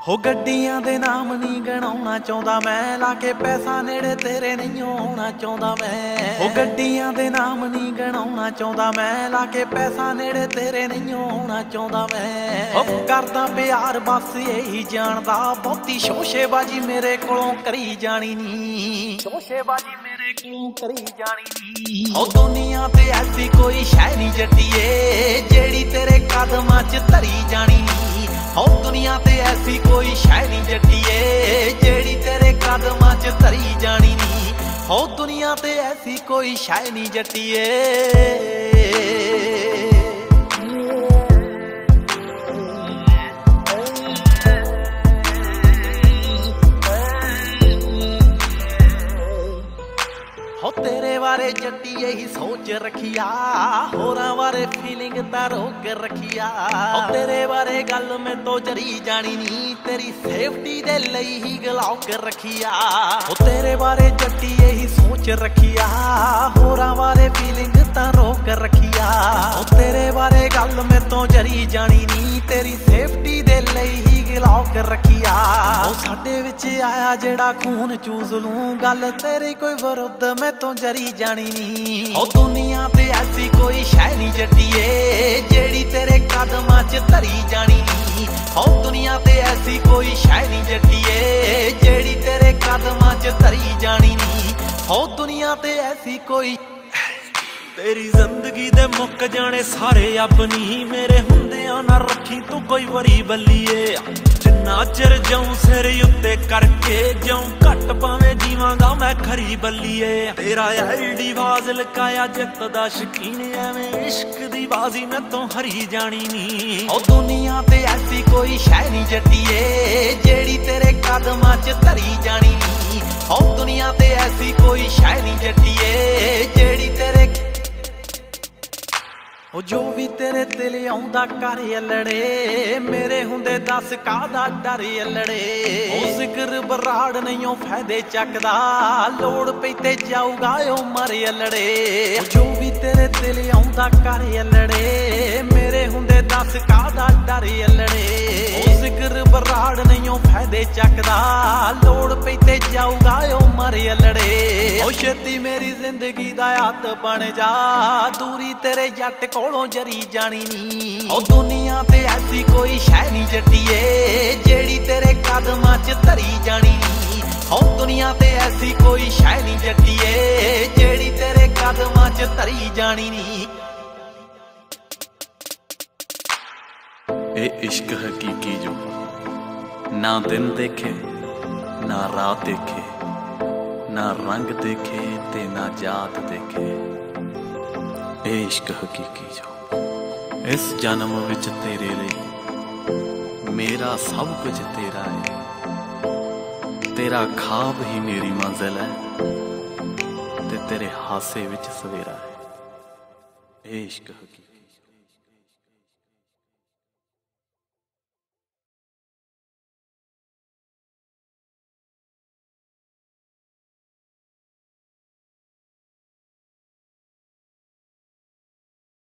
हो गड्डियां दे नाम नहीं गणाउणा चाहुंदा मैं, लाके पैसा नेड़े तेरे नहीं आउणा चाहुंदा मैं। हो गड्डियां दे नाम नहीं गणाउणा चाहुंदा मैं, लाके पैसा नेड़े तेरे नहीं आउणा चाहुंदा मैं। हो करदा प्यार बस यही जानदा, बहुती शोशेबाजी मेरे कोलों करी जानी नी, शोशेबाजी मेरे कोलों करी जानी नी। हो दुनिया ते ऐसी कोई शै नहीं जट्टिए, जेड़ी तेरे कदमां च धरी जानी नी। हो दुनिया ते ऐसी कोई शै नहीं जट्टिए, जेड़ी तेरे कदमां च धरी जानी नी। हो दुनिया ते ऐसी कोई शै नहीं जट्टिए। हो तेरे बारे जट्टी यही सोच रखिया, होरां बारे फीलिंग तां रोक रखिया। हो तेरे बारे गल मैं तो जरी जानी नी, तेरी सेफ्टी दे लई ही गलौक रखिया। हो तेरे बारे जट्टी यही सोच रखिया, होरां बारे फीलिंग तां रोक रखिया। हो तेरे बारे गल मैं तो जरी जानी नी, तेरी सेफ्टी दे लई ही गलौक रखिया। हो साडे विच आया जेड़ा खून चूस लूं, गल तेरी कोई विरुद्ध मैं तो जरी जानी नी। हो दुनिया ते ऐसी कोई शै नहीं जट्टिए, जेड़ी तेरे कदमां च धरी जानी नी। हो दुनिया ते ऐसी कोई शै नहीं जट्टिए, जेड़ी तेरे कदमां च धरी जानी नी। हो दुनिया ते ऐसी कोई। तेरी जिंदगी दे मुक जाने सारे अपनी, मेरे हुंदियां ना रखी तू कोई वरी बल्लीए। जिन्ना चिर जाऊं सिर उत्ते करके जाऊं, घट पावे जीवांगा मैं खरी बल्लीए। तेरा एडी बाज लकाया जित दा शकीन, एवें इश्क दी बाजी मैं तो हरी जानी नी। ओ दुनिया ते ऐसी कोई शै नहीं जट्टिए, जेड़ी तेरे कदमां च धरी जानी नी। ओ दुनिया ते ऐसी कोई शै नहीं जट्टिए, जेड़ी तेरे। ओ जो भी तेरे दिल आउंदा कर अल्लड़े, मेरे हुंदे दस काहदा डर अल्लड़े। ओ जिक्र बराड़ नहीं ओ फायदे चकदा, लोड़ पई ते जाऊगा ओ मर अल्लड़े। जो भी तेरे दिल आउंदा कर अल्लड़े, मेरे हुंदे दस काहदा डर अल्लड़े। ओ जिक्र बराड़ नहीं ओ फायदे चकदा, लोड़ पई ते जाऊगा ओ मर अल्लड़े। ओ छेती मेरी जिंदगी दा हत्थ बन जा, दूरी तेरे जट कोलों जरी जानी नी। ओ दुनिया ते ऐसी कोई शै नहीं जट्टिए, जेड़ी तेरे कदमां च धरी जानी नी। ओ दुनिया ते ऐसी कोई शै नहीं जट्टिए, जेड़ी तेरे कदमां च धरी जानी नी। ए इश्क हकीकी जो ना दिन देखे ना रात देखे, ना रंग देखे ते ना जात देखे। ए इश्क हकीकी जो इस जन्म विच तेरे लिए मेरा सब कुछ तेरा है, तेरा खाब ही मेरी मंजिल है, ते तेरे हासे विच सवेरा है। ए इश्क हकीकी।